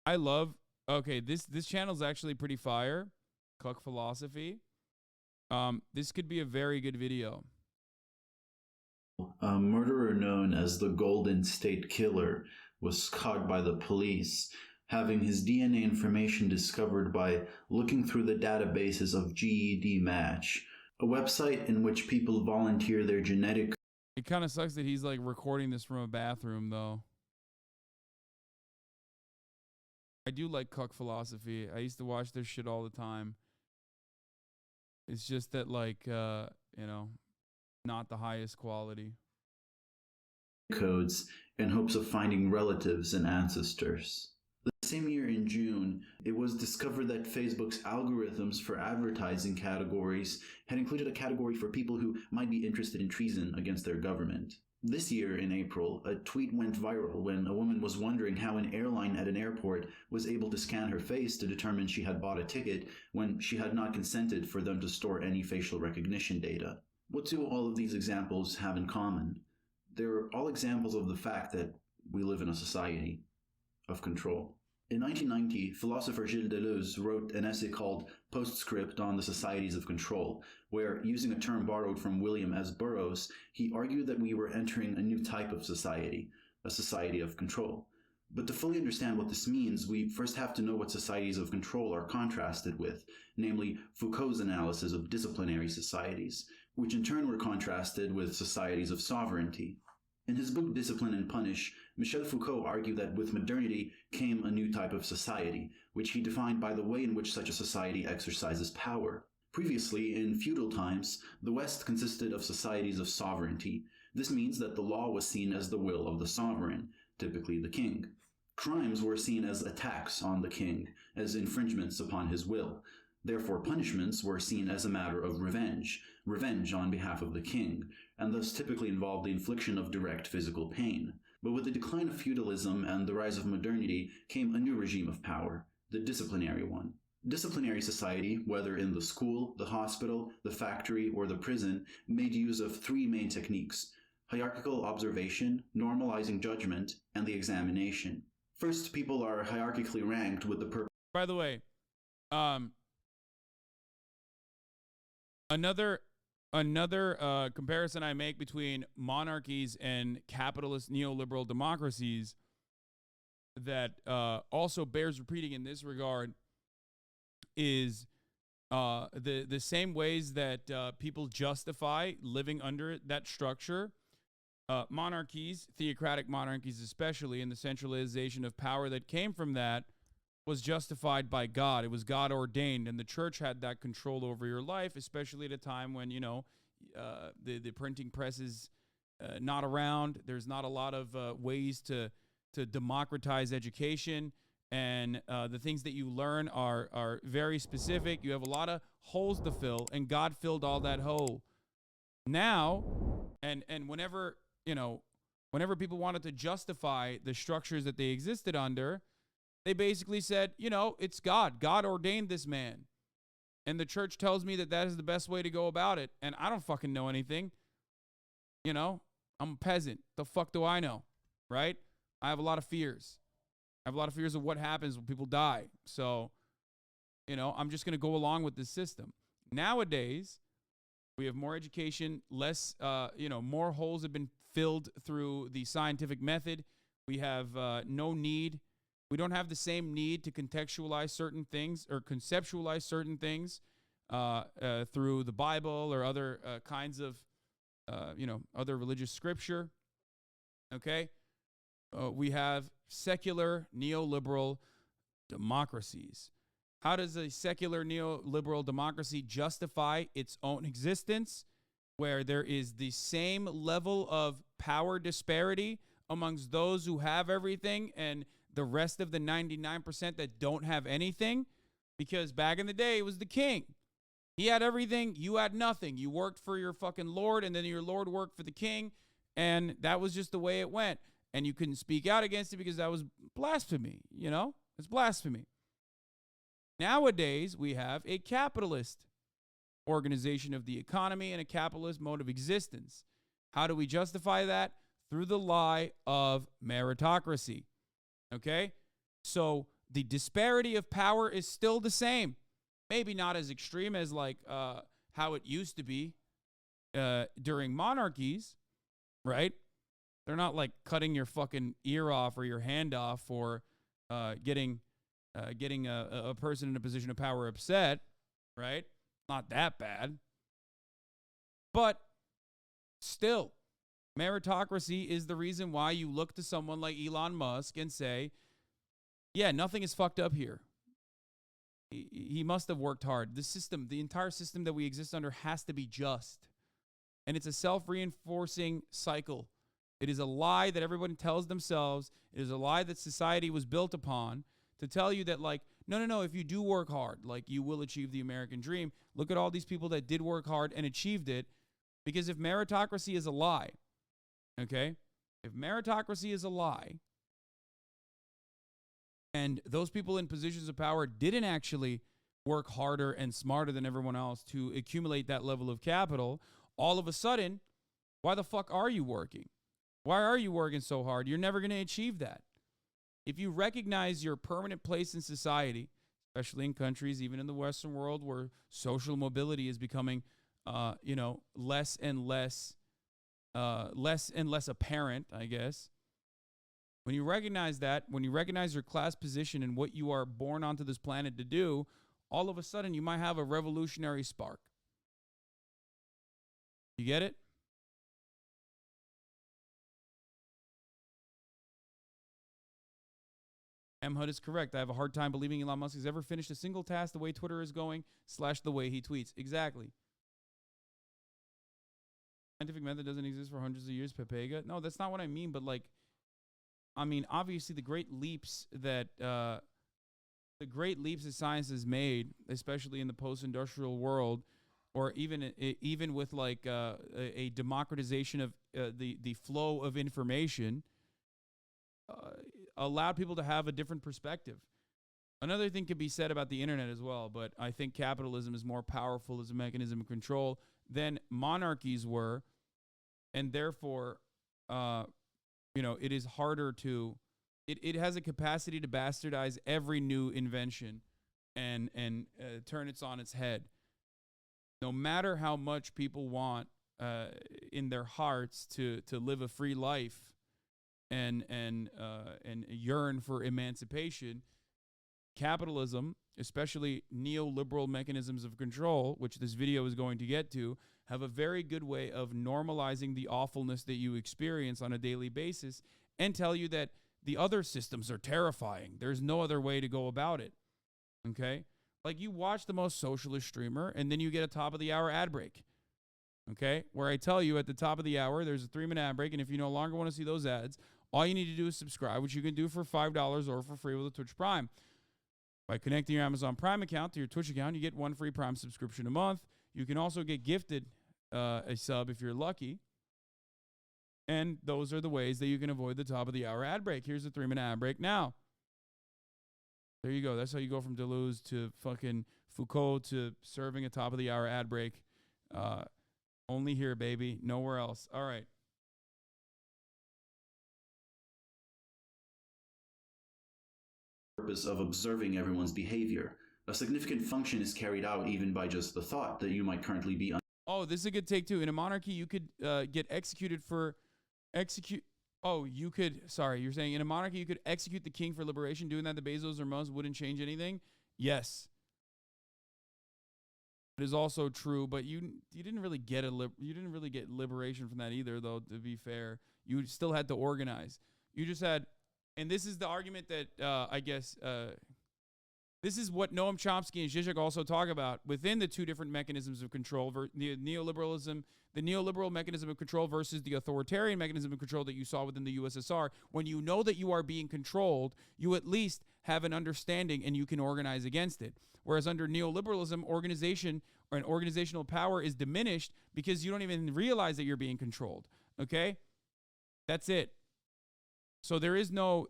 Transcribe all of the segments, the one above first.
I love. Okay, this channel's actually pretty fire. CCK Philosophy. This could be a very good video. A murderer known as the Golden State Killer was caught by the police, having his DNA information discovered by looking through the databases of GED Match, a website in which people volunteer their genetic. It kind of sucks that he's like recording this from a bathroom, though. I do like CCK Philosophy. I used to watch their shit all the time. It's just that, like, not the highest quality. Codes in hopes of finding relatives and ancestors. The same year in June, it was discovered that Facebook's algorithms for advertising categories had included a category for people who might be interested in treason against their government. This year, in April, a tweet went viral when a woman was wondering how an airline at an airport was able to scan her face to determine she had bought a ticket when she had not consented for them to store any facial recognition data. What do all of these examples have in common? They're all examples of the fact that we live in a society of control. In 1990, philosopher Gilles Deleuze wrote an essay called Postscript on the Societies of Control, where, using a term borrowed from William S. Burroughs, he argued that we were entering a new type of society, a society of control. But to fully understand what this means, we first have to know what societies of control are contrasted with, namely Foucault's analysis of disciplinary societies, which in turn were contrasted with societies of sovereignty. In his book Discipline and Punish, Michel Foucault argued that with modernity came a new type of society, which he defined by the way in which such a society exercises power. Previously, in feudal times, the West consisted of societies of sovereignty. This means that the law was seen as the will of the sovereign, typically the king. Crimes were seen as attacks on the king, as infringements upon his will. Therefore, punishments were seen as a matter of revenge on behalf of the king, and thus typically involved the infliction of direct physical pain. But with the decline of feudalism and the rise of modernity came a new regime of power, the disciplinary one. Disciplinary society, whether in the school, the hospital, the factory, or the prison, made use of three main techniques: hierarchical observation, normalizing judgment, and the examination. First, people are hierarchically ranked with the purpose. By the way, another comparison I make between monarchies and capitalist neoliberal democracies that also bears repeating in this regard is the same ways that people justify living under that structure. Monarchies, theocratic monarchies especially, and the centralization of power that came from that was justified by God. It was God ordained, and the church had that control over your life, especially at a time when, the printing press is not around. There's not a lot of ways to democratize education, and the things that you learn are very specific. You have a lot of holes to fill, and God filled all that hole. Now, and whenever people wanted to justify the structures that they existed under, they basically said, it's God. God ordained this man. And the church tells me that that is the best way to go about it. And I don't fucking know anything. I'm a peasant. The fuck do I know? Right? I have a lot of fears. I have a lot of fears of what happens when people die. So, I'm just going to go along with this system. Nowadays, we have more education, less, more holes have been filled through the scientific method. We have no need. We don't have the same need to contextualize certain things or conceptualize certain things through the Bible or other kinds of, other religious scripture. Okay? We have secular neoliberal democracies. How does a secular neoliberal democracy justify its own existence, where there is the same level of power disparity amongst those who have everything and the rest of the 99% that don't have anything? Because back in the day, it was the king. He had everything. You had nothing. You worked for your fucking lord, and then your lord worked for the king, and that was just the way it went. And you couldn't speak out against it because that was blasphemy, It's blasphemy. Nowadays, we have a capitalist organization of the economy and a capitalist mode of existence. How do we justify that? Through the lie of meritocracy. Okay? So the disparity of power is still the same. Maybe not as extreme as like how it used to be during monarchies, right? They're not like cutting your fucking ear off or your hand off for getting a person in a position of power upset, right? Not that bad. But still, meritocracy is the reason why you look to someone like Elon Musk and say, yeah, nothing is fucked up here. He must have worked hard. The system, the entire system that we exist under has to be just. And it's a self-reinforcing cycle. It is a lie that everyone tells themselves. It is a lie that society was built upon to tell you that, like, no, if you do work hard, like, you will achieve the American dream. Look at all these people that did work hard and achieved it. Because if meritocracy is a lie, okay, if meritocracy is a lie, and those people in positions of power didn't actually work harder and smarter than everyone else to accumulate that level of capital, all of a sudden, why the fuck are you working? Why are you working so hard? You're never going to achieve that. If you recognize your permanent place in society, especially in countries, even in the Western world, where social mobility is becoming, less and less apparent, I guess. When you recognize that, when you recognize your class position and what you are born onto this planet to do, all of a sudden you might have a revolutionary spark. You get it? M. Hud is correct. I have a hard time believing Elon Musk has ever finished a single task the way Twitter is going / the way he tweets. Exactly. Scientific method doesn't exist for hundreds of years, Pepega. No, that's not what I mean, but like, I mean, obviously the great leaps that science has made, especially in the post-industrial world, or even with like a democratization of the flow of information, allowed people to have a different perspective. Another thing could be said about the internet as well, but I think capitalism is more powerful as a mechanism of control than monarchies were, and therefore, it is harder to. It has a capacity to bastardize every new invention and turn it on its head. No matter how much people want in their hearts to live a free life and yearn for emancipation, capitalism, especially neoliberal mechanisms of control, which this video is going to get to, have a very good way of normalizing the awfulness that you experience on a daily basis and tell you that the other systems are terrifying. There's no other way to go about it. Okay? Like, you watch the most socialist streamer, and then you get a top-of-the-hour ad break. Okay? Where I tell you at the top of the hour, there's a 3-minute ad break, and if you no longer want to see those ads, all you need to do is subscribe, which you can do for $5 or for free with a Twitch Prime. By connecting your Amazon Prime account to your Twitch account, you get 1 free Prime subscription a month. You can also get gifted a sub if you're lucky. And those are the ways that you can avoid the top-of-the-hour ad break. Here's a 3-minute ad break now. There you go. That's how you go from Deleuze to fucking Foucault to serving a top-of-the-hour ad break. Only here, baby. Nowhere else. All right. Purpose of observing everyone's behavior. A significant function is carried out even by just the thought that you might currently be. Oh, this is a good take, too. In a monarchy, you could get executed for... you're saying in a monarchy you could execute the king for liberation. Doing that to Bezos or Musk wouldn't change anything? Yes. It is also true, but you didn't really get liberation from that either, though, to be fair. You still had to organize. You just had, and this is the argument that I guess this is what Noam Chomsky and Zizek also talk about within the two different mechanisms of control, the neoliberal mechanism of control versus the authoritarian mechanism of control that you saw within the USSR. When you know that you are being controlled, you at least have an understanding and you can organize against it. Whereas under neoliberalism, organization or an organizational power is diminished because you don't even realize that you're being controlled. Okay? That's it. So there is no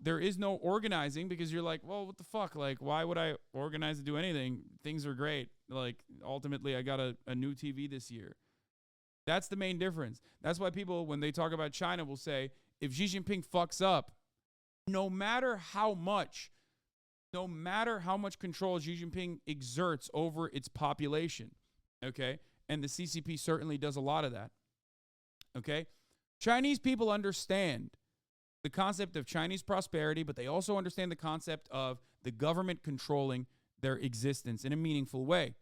organizing because you're like, well, what the fuck? Like, why would I organize to do anything? Things are great. Like, ultimately, I got a new TV this year. That's the main difference. That's why people, when they talk about China, will say, if Xi Jinping fucks up, no matter how much no matter how much control Xi Jinping exerts over its population, okay? And the CCP certainly does a lot of that, okay? Chinese people understand the concept of Chinese prosperity, but they also understand the concept of the government controlling their existence in a meaningful way,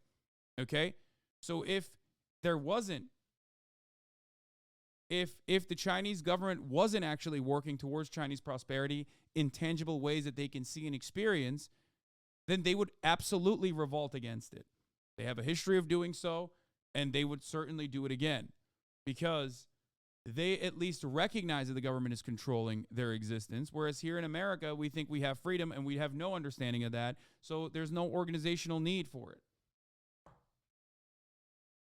okay? So if there wasn't, if the Chinese government wasn't actually working towards Chinese prosperity in tangible ways that they can see and experience, then they would absolutely revolt against it. They have a history of doing so, and they would certainly do it again because they at least recognize that the government is controlling their existence, whereas here in America, we think we have freedom and we have no understanding of that, so there's no organizational need for it.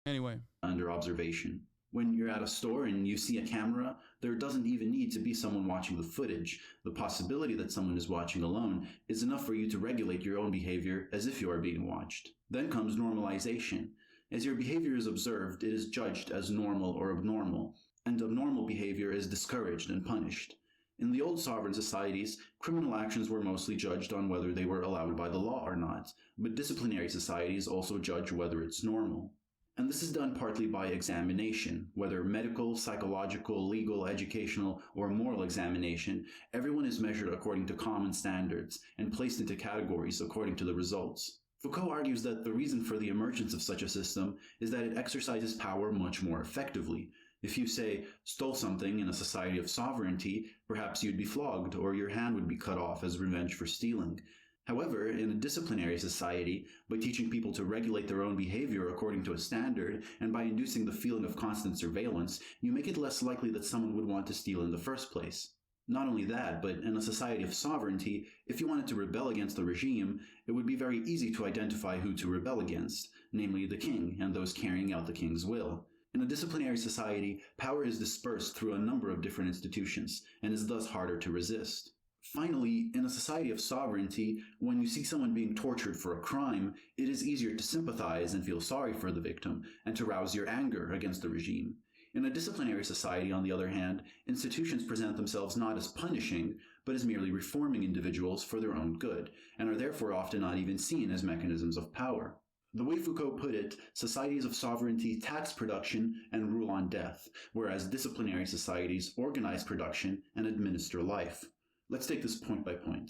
Anyway. Under observation. When you're at a store and you see a camera, there doesn't even need to be someone watching the footage. The possibility that someone is watching alone is enough for you to regulate your own behavior as if you are being watched. Then comes normalization. As your behavior is observed, it is judged as normal or abnormal, and abnormal behavior is discouraged and punished. In the old sovereign societies, criminal actions were mostly judged on whether they were allowed by the law or not, but disciplinary societies also judge whether it's normal. And this is done partly by examination, whether medical, psychological, legal, educational, or moral examination. Everyone is measured according to common standards and placed into categories according to the results. Foucault argues that the reason for the emergence of such a system is that it exercises power much more effectively. If you, say, stole something in a society of sovereignty, perhaps you'd be flogged or your hand would be cut off as revenge for stealing. However, in a disciplinary society, by teaching people to regulate their own behavior according to a standard, and by inducing the feeling of constant surveillance, you make it less likely that someone would want to steal in the first place. Not only that, but in a society of sovereignty, if you wanted to rebel against the regime, it would be very easy to identify who to rebel against, namely the king and those carrying out the king's will. In a disciplinary society, power is dispersed through a number of different institutions, and is thus harder to resist. Finally, in a society of sovereignty, when you see someone being tortured for a crime, it is easier to sympathize and feel sorry for the victim, and to rouse your anger against the regime. In a disciplinary society, on the other hand, institutions present themselves not as punishing, but as merely reforming individuals for their own good, and are therefore often not even seen as mechanisms of power. The way Foucault put it, societies of sovereignty tax production and rule on death, whereas disciplinary societies organize production and administer life. Let's take this point by point.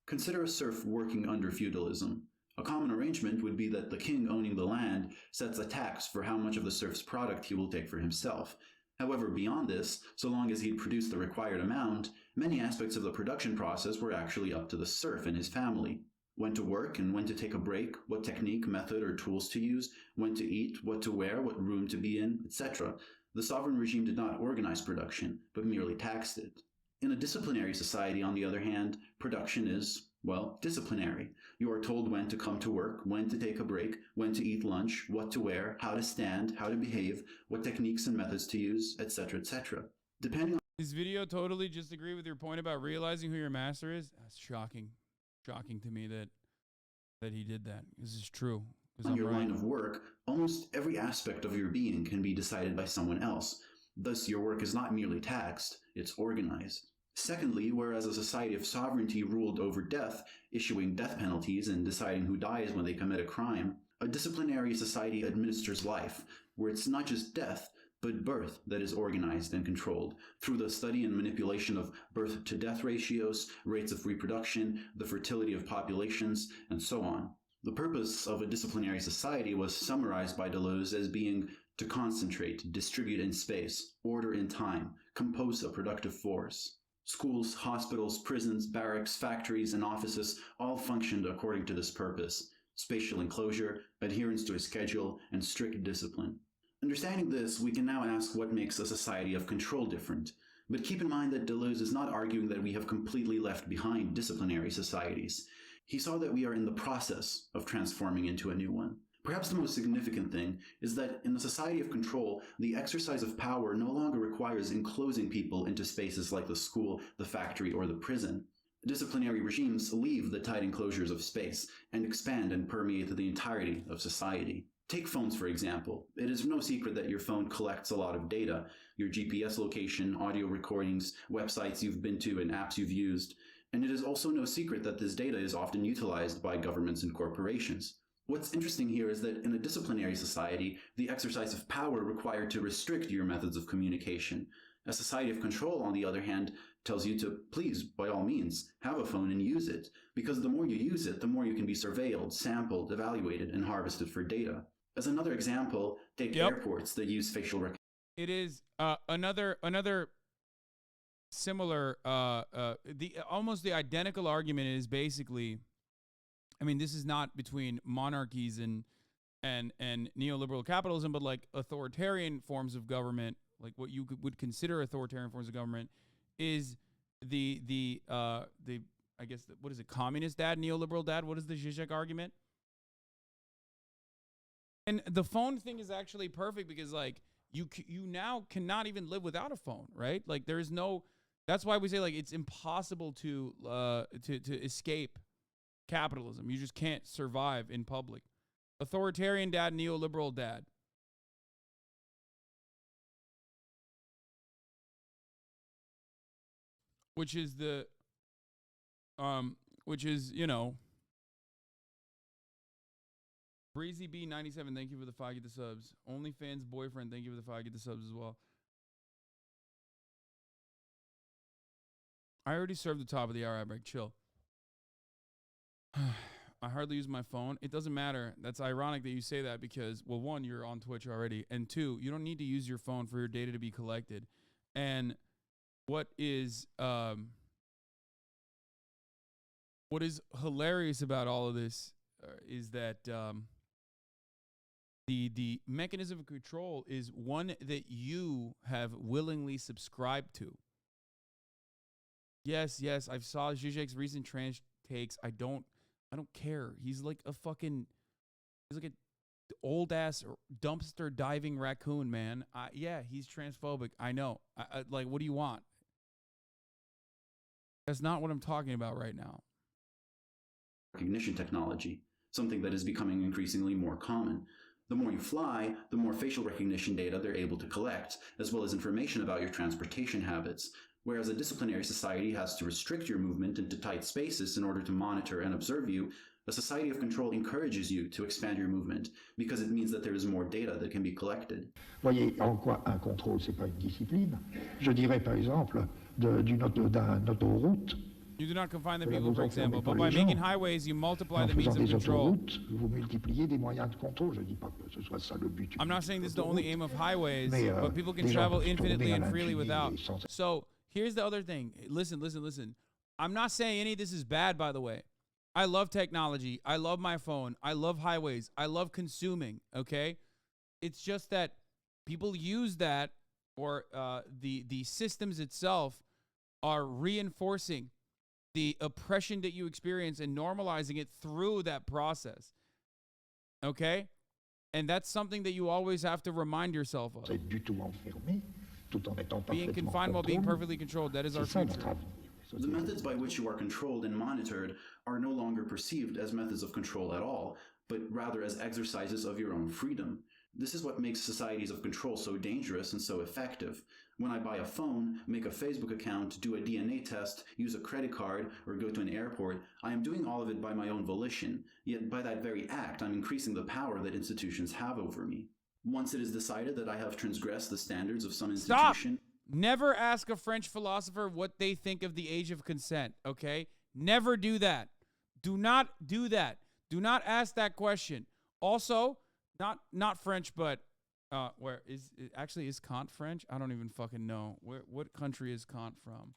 Consider a serf working under feudalism. A common arrangement would be that the king owning the land sets a tax for how much of the serf's product he will take for himself. However, beyond this, so long as he'd produced the required amount, many aspects of the production process were actually up to the serf and his family. When to work and when to take a break, what technique, method, or tools to use, when to eat, what to wear, what room to be in, etc. The sovereign regime did not organize production, but merely taxed it. In a disciplinary society, on the other hand, production is, well, disciplinary. You are told when to come to work, when to take a break, when to eat lunch, what to wear, how to stand, how to behave, what techniques and methods to use, etc., etc. Depending on this video totally just agree with your point about realizing who your master is. That's shocking. Shocking to me that he did that. This is true. On your line of work, almost every aspect of your being can be decided by someone else. Thus, your work is not merely taxed, it's organized. Secondly, whereas a society of sovereignty ruled over death, issuing death penalties and deciding who dies when they commit a crime, a disciplinary society administers life, where it's not just death, but birth that is organized and controlled through the study and manipulation of birth-to-death ratios, rates of reproduction, the fertility of populations, and so on. The purpose of a disciplinary society was summarized by Deleuze as being to concentrate, distribute in space, order in time, compose a productive force. Schools, hospitals, prisons, barracks, factories, and offices all functioned according to this purpose: spatial enclosure, adherence to a schedule, and strict discipline. Understanding this, we can now ask what makes a society of control different. But keep in mind that Deleuze is not arguing that we have completely left behind disciplinary societies. He saw that we are in the process of transforming into a new one. Perhaps the most significant thing is that in the society of control, the exercise of power no longer requires enclosing people into spaces like the school, the factory, or the prison. Disciplinary regimes leave the tight enclosures of space and expand and permeate the entirety of society. Take phones, for example. It is no secret that your phone collects a lot of data: your GPS location, audio recordings, websites you've been to, and apps you've used. And it is also no secret that this data is often utilized by governments and corporations. What's interesting here is that in a disciplinary society, the exercise of power required to restrict your methods of communication. A society of control, on the other hand, tells you to please, by all means, have a phone and use it, because the more you use it, the more you can be surveilled, sampled, evaluated, and harvested for data. As another example, take airports that use facial recognition. It is another similar almost the identical argument is basically, I mean, this is not between monarchies and neoliberal capitalism, but like authoritarian forms of government, like what you would consider authoritarian forms of government, is the I guess what is it, communist dad, neoliberal dad? What is the Zizek argument? And the phone thing is actually perfect because like you now cannot even live without a phone, right? Like there is no. That's why we say like it's impossible to escape capitalism. You just can't survive in public. Authoritarian dad, neoliberal dad. Which is you know, Breezy B97, thank you for the 5 get the subs. OnlyFans boyfriend, thank you for the 5 get the subs as well. I already served the top of the hour break. Chill. I hardly use my phone. It doesn't matter. That's ironic that you say that because, well, one, you're on Twitch already, and two, you don't need to use your phone for your data to be collected. And what is hilarious about all of this is that the mechanism of control is one that you have willingly subscribed to. Yes, I've saw Zizek's recent trans takes. I don't care. He's like a fucking, he's like a old ass dumpster diving raccoon, man. Yeah, he's transphobic. I know. Like, what do you want? That's not what I'm talking about right now. Recognition technology, something that is becoming increasingly more common. The more you fly, the more facial recognition data they're able to collect, as well as information about your transportation habits. Whereas a disciplinary society has to restrict your movement into tight spaces in order to monitor and observe you, a society of control encourages you to expand your movement because it means that there is more data that can be collected. Voyez en quoi un contrôle, c'est pas une discipline. Je dirais par exemple d'un autoroute. You do not confine the people, for example, but by making highways, you multiply the means of control. I'm not saying this is the only aim of highways, but people can travel infinitely and freely without. So here's the other thing. Listen. I'm not saying any of this is bad, by the way. I love technology. I love my phone. I love highways. I love consuming, okay? It's just that people use that, or the systems itself are reinforcing the oppression that you experience and normalizing it through that process. Okay? And that's something that you always have to remind yourself of. Being confined while being perfectly controlled, that is our future. The methods by which you are controlled and monitored are no longer perceived as methods of control at all, but rather as exercises of your own freedom. This is what makes societies of control so dangerous and so effective. When I buy a phone, make a Facebook account, do a DNA test, use a credit card, or go to an airport, I am doing all of it by my own volition. Yet by that very act, I'm increasing the power that institutions have over me. Once it is decided that I have transgressed the standards of some institution... Stop! Never ask a French philosopher what they think of the age of consent, okay? Never do that. Do not do that. Do not ask that question. Also, not French, but where is actually is Kant French? I don't even fucking know. What country is Kant from?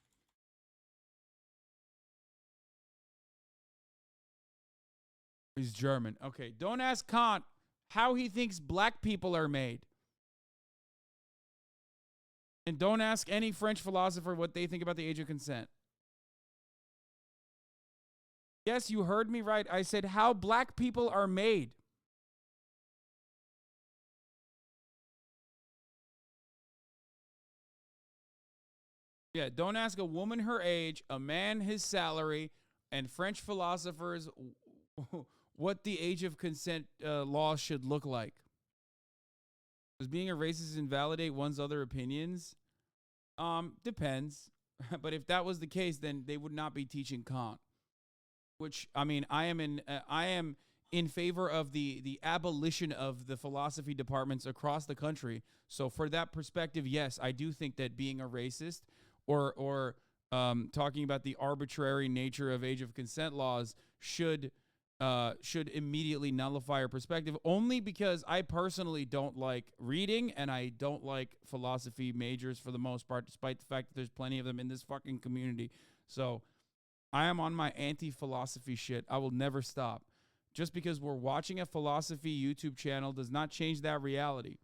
He's German. Okay, don't ask Kant how he thinks black people are made. And don't ask any French philosopher what they think about the age of consent. Yes, you heard me right. I said how black people are made. Yeah, don't ask a woman her age, a man his salary, and French philosophers what the age of consent law should look like. Does being a racist invalidate one's other opinions? Depends. But if that was the case, then they would not be teaching Kant. Which, I mean, I am in favor of the abolition of the philosophy departments across the country. So for that perspective, yes, I do think that being a racist or talking about the arbitrary nature of age of consent laws should immediately nullify our perspective, only because I personally don't like reading and I don't like philosophy majors for the most part, despite the fact that there's plenty of them in this fucking community. So I am on my anti-philosophy shit. I will never stop. Just because we're watching a philosophy YouTube channel does not change that reality.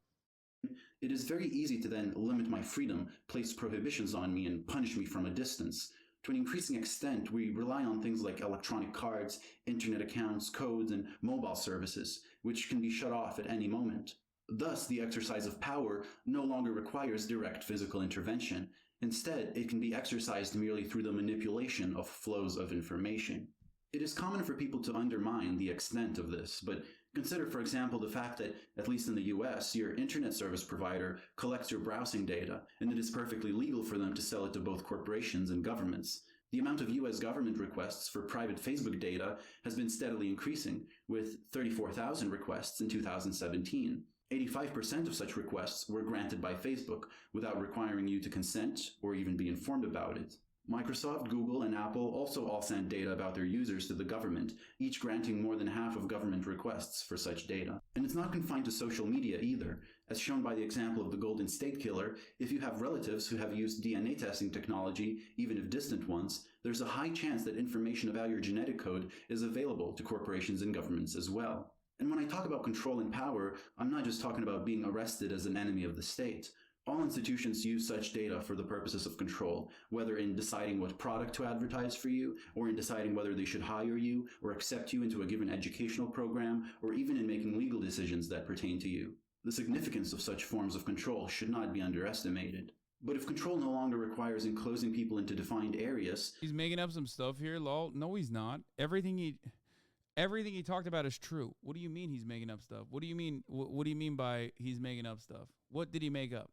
It is very easy to then limit my freedom, place prohibitions on me, and punish me from a distance. To an increasing extent, we rely on things like electronic cards, internet accounts, codes, and mobile services, which can be shut off at any moment. Thus, the exercise of power no longer requires direct physical intervention. Instead, it can be exercised merely through the manipulation of flows of information. It is common for people to undermine the extent of this, but consider, for example, the fact that, at least in the US, your internet service provider collects your browsing data, and it is perfectly legal for them to sell it to both corporations and governments. The amount of US government requests for private Facebook data has been steadily increasing, with 34,000 requests in 2017. 85% of such requests were granted by Facebook without requiring you to consent or even be informed about it. Microsoft, Google, and Apple also all send data about their users to the government, each granting more than half of government requests for such data. And it's not confined to social media either. As shown by the example of the Golden State Killer, if you have relatives who have used DNA testing technology, even if distant ones, there's a high chance that information about your genetic code is available to corporations and governments as well. And when I talk about control and power, I'm not just talking about being arrested as an enemy of the state. All institutions use such data for the purposes of control, whether in deciding what product to advertise for you, or in deciding whether they should hire you, or accept you into a given educational program, or even in making legal decisions that pertain to you. The significance of such forms of control should not be underestimated. But if control no longer requires enclosing people into defined areas... He's making up some stuff here, lol. No, he's not. Everything he talked about is true. What do you mean he's making up stuff? What do you mean? What do you mean by he's making up stuff? What did he make up?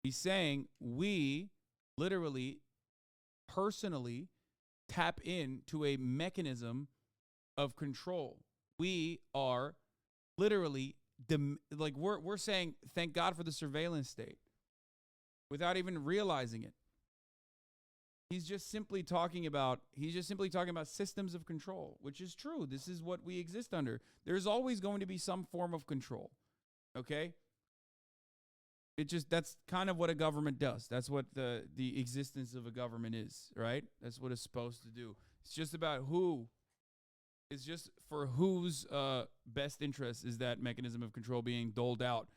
He's saying we literally, personally tap into a mechanism of control. We are literally, we're saying, thank God for the surveillance state without even realizing it. He's just simply talking about systems of control, which is true. This is what we exist under. There's always going to be some form of control. Okay? That's kind of what a government does. That's what the existence of a government is, right? That's what it's supposed to do. It's just about who. It's just for whose best interest is that mechanism of control being doled out.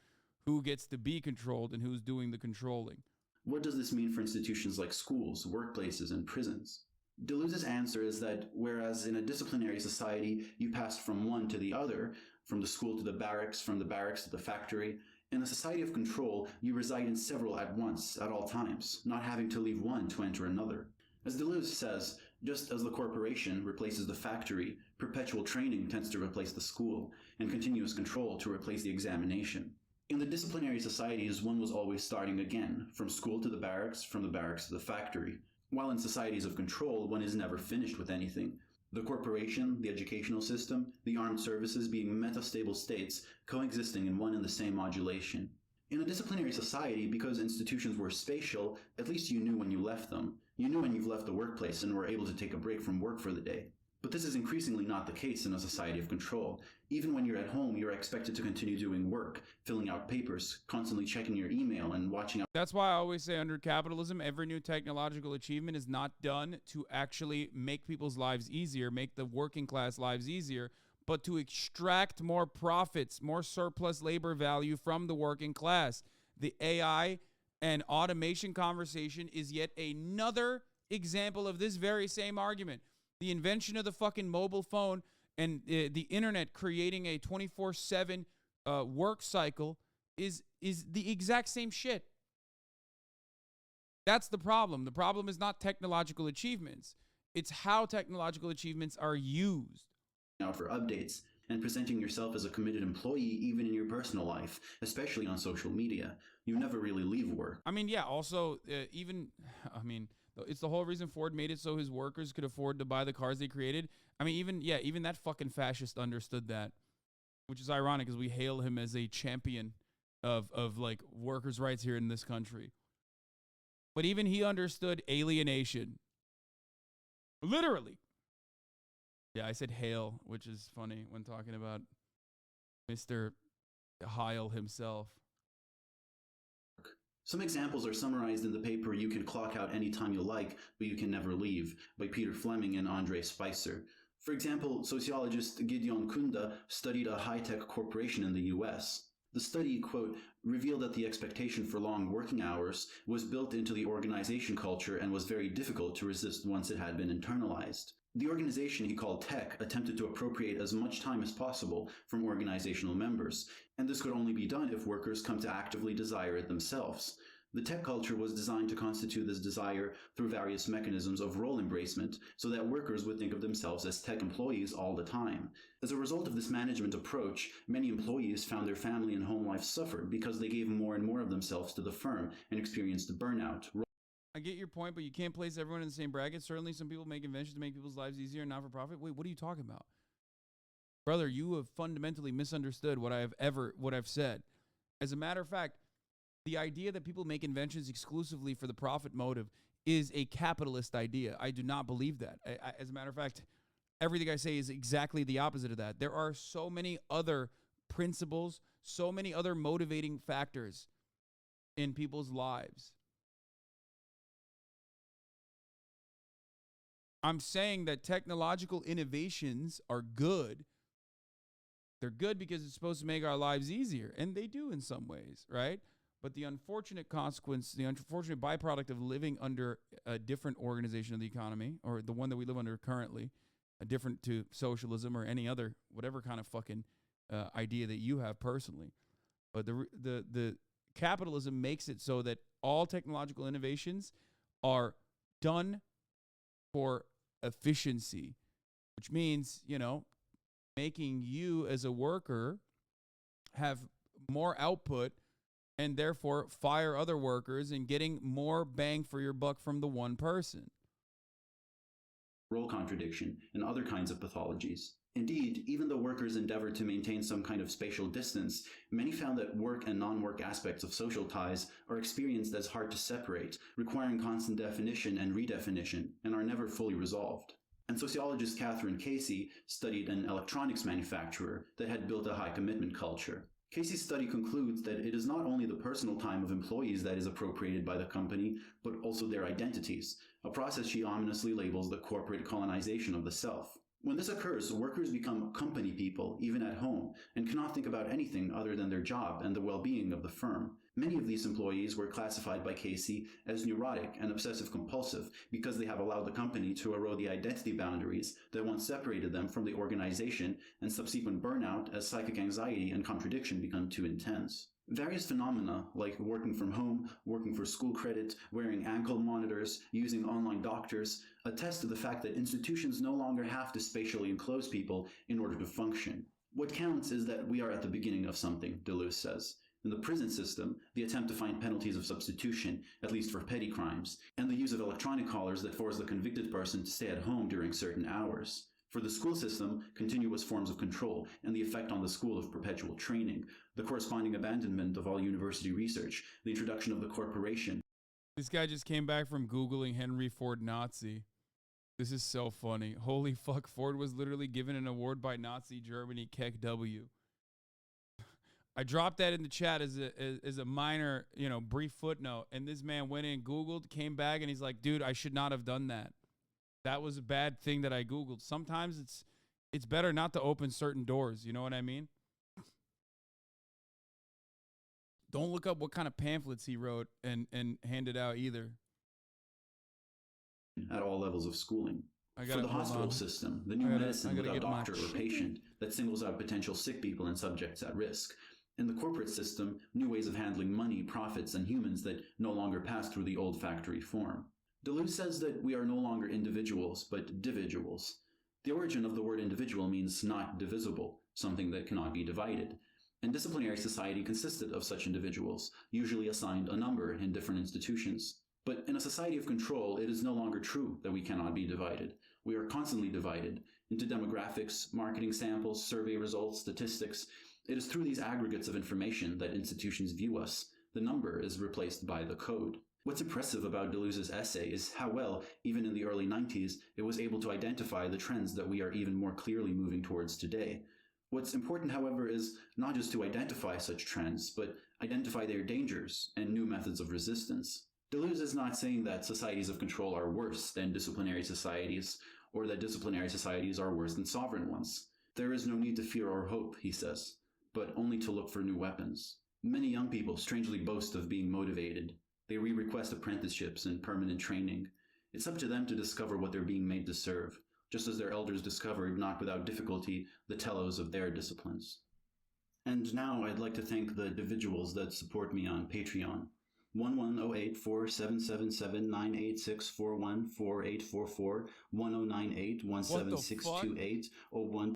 Who gets to be controlled and who's doing the controlling. What does this mean for institutions like schools, workplaces, and prisons? Deleuze's answer is that whereas in a disciplinary society you pass from one to the other, from the school to the barracks, from the barracks to the factory, in a society of control, you reside in several at once, at all times, not having to leave one to enter another. As Deleuze says, just as the corporation replaces the factory, perpetual training tends to replace the school, and continuous control to replace the examination. In the disciplinary societies, one was always starting again, from school to the barracks, from the barracks to the factory. While in societies of control, one is never finished with anything. The corporation, the educational system, the armed services being metastable states coexisting in one and the same modulation. In a disciplinary society, because institutions were spatial, at least you knew when you left them. You knew when you've left the workplace and were able to take a break from work for the day. But this is increasingly not the case in a society of control. Even when you're at home, you're expected to continue doing work, filling out papers, constantly checking your email and watching out. That's why I always say under capitalism, every new technological achievement is not done to actually make people's lives easier, make the working class lives easier, but to extract more profits, more surplus labor value from the working class. The AI and automation conversation is yet another example of this very same argument. The invention of the fucking mobile phone and the internet creating a 24/7 work cycle is the exact same shit. That's the problem. The problem is not technological achievements. It's how technological achievements are used. Out for updates. and presenting yourself as a committed employee even in your personal life, especially on social media. You never really leave work. I mean, yeah, also, it's the whole reason Ford made it so his workers could afford to buy the cars they created. I mean, even that fucking fascist understood that, which is ironic because we hail him as a champion of like workers' rights here in this country. But even he understood alienation. Literally. Yeah, I said hail, which is funny when talking about Mr. Heil himself. Some examples are summarized in the paper You Can Clock Out Anytime You Like, But You Can Never Leave by Peter Fleming and Andre Spicer. For example, sociologist Gideon Kunda studied a high-tech corporation in the US. The study, quote, revealed that the expectation for long working hours was built into the organization culture and was very difficult to resist once it had been internalized. The organization he called Tech attempted to appropriate as much time as possible from organizational members, and this could only be done if workers come to actively desire it themselves. The tech culture was designed to constitute this desire through various mechanisms of role embracement so that workers would think of themselves as tech employees all the time. As a result of this management approach, many employees found their family and home life suffered because they gave more and more of themselves to the firm and experienced burnout. I get your point, but you can't place everyone in the same bracket. Certainly some people make inventions to make people's lives easier and not for profit. Wait, what are you talking about? Brother, you have fundamentally misunderstood what I've said. As a matter of fact, the idea that people make inventions exclusively for the profit motive is a capitalist idea. I do not believe that. As a matter of fact, everything I say is exactly the opposite of that. There are so many other principles, so many other motivating factors in people's lives. I'm saying that technological innovations are good. They're good because it's supposed to make our lives easier, and they do in some ways, right? But the unfortunate consequence, the unfortunate byproduct of living under a different organization of the economy, or the one that we live under currently, different to socialism or any other, whatever kind of fucking idea that you have personally. But the capitalism makes it so that all technological innovations are done for efficiency, which means, making you as a worker have more output and therefore fire other workers and getting more bang for your buck from the one person. Role contradiction, and other kinds of pathologies. Indeed, even though workers endeavored to maintain some kind of spatial distance, many found that work and non-work aspects of social ties are experienced as hard to separate, requiring constant definition and redefinition, and are never fully resolved. And sociologist Catherine Casey studied an electronics manufacturer that had built a high commitment culture. Casey's study concludes that it is not only the personal time of employees that is appropriated by the company, but also their identities, a process she ominously labels the corporate colonization of the self. When this occurs, workers become company people, even at home, and cannot think about anything other than their job and the well-being of the firm. Many of these employees were classified by Casey as neurotic and obsessive-compulsive because they have allowed the company to erode the identity boundaries that once separated them from the organization, and subsequent burnout as psychic anxiety and contradiction become too intense. Various phenomena, like working from home, working for school credit, wearing ankle monitors, using online doctors, attest to the fact that institutions no longer have to spatially enclose people in order to function. What counts is that we are at the beginning of something, Deleuze says. In the prison system, the attempt to find penalties of substitution, at least for petty crimes, and the use of electronic collars that force the convicted person to stay at home during certain hours. For the school system, continuous forms of control, and the effect on the school of perpetual training, the corresponding abandonment of all university research, the introduction of the corporation. This guy just came back from Googling Henry Ford Nazi. This is so funny. Holy fuck, Ford was literally given an award by Nazi Germany, Keck W. I dropped that in the chat as a minor, brief footnote, and this man went in, Googled, came back, and he's like, dude, I should not have done that. That was a bad thing that I Googled. Sometimes it's better not to open certain doors. You know what I mean? Don't look up what kind of pamphlets he wrote and handed out either. At all levels of schooling. For the hospital system, the new medicine without doctor or patient that singles out potential sick people and subjects at risk. In the corporate system, new ways of handling money, profits, and humans that no longer pass through the old factory form. Deleuze says that we are no longer individuals, but dividuals. The origin of the word individual means not divisible, something that cannot be divided. And disciplinary society consisted of such individuals, usually assigned a number in different institutions. But in a society of control, it is no longer true that we cannot be divided. We are constantly divided into demographics, marketing samples, survey results, statistics. It is through these aggregates of information that institutions view us. The number is replaced by the code. What's impressive about Deleuze's essay is how well, even in the early 90s, it was able to identify the trends that we are even more clearly moving towards today. What's important, however, is not just to identify such trends, but identify their dangers and new methods of resistance. Deleuze is not saying that societies of control are worse than disciplinary societies, or that disciplinary societies are worse than sovereign ones. There is no need to fear or hope, he says, but only to look for new weapons. Many young people strangely boast of being motivated. They re-request apprenticeships and permanent training. It's up to them to discover what they're being made to serve, just as their elders discovered, not without difficulty, the telos of their disciplines. And now I'd like to thank the individuals that support me on Patreon. 1108-4777-98641-4844, 1098-17628-01.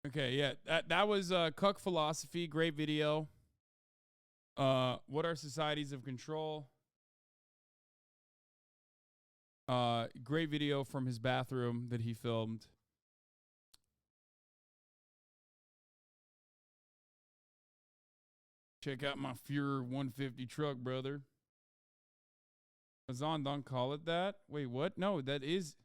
Okay, yeah, that was CCK Philosophy, great video. What are societies of control? Great video from his bathroom that he filmed. Check out my Fuhrer 150 truck, brother. Hasan, don't call it that. Wait, what? No, that is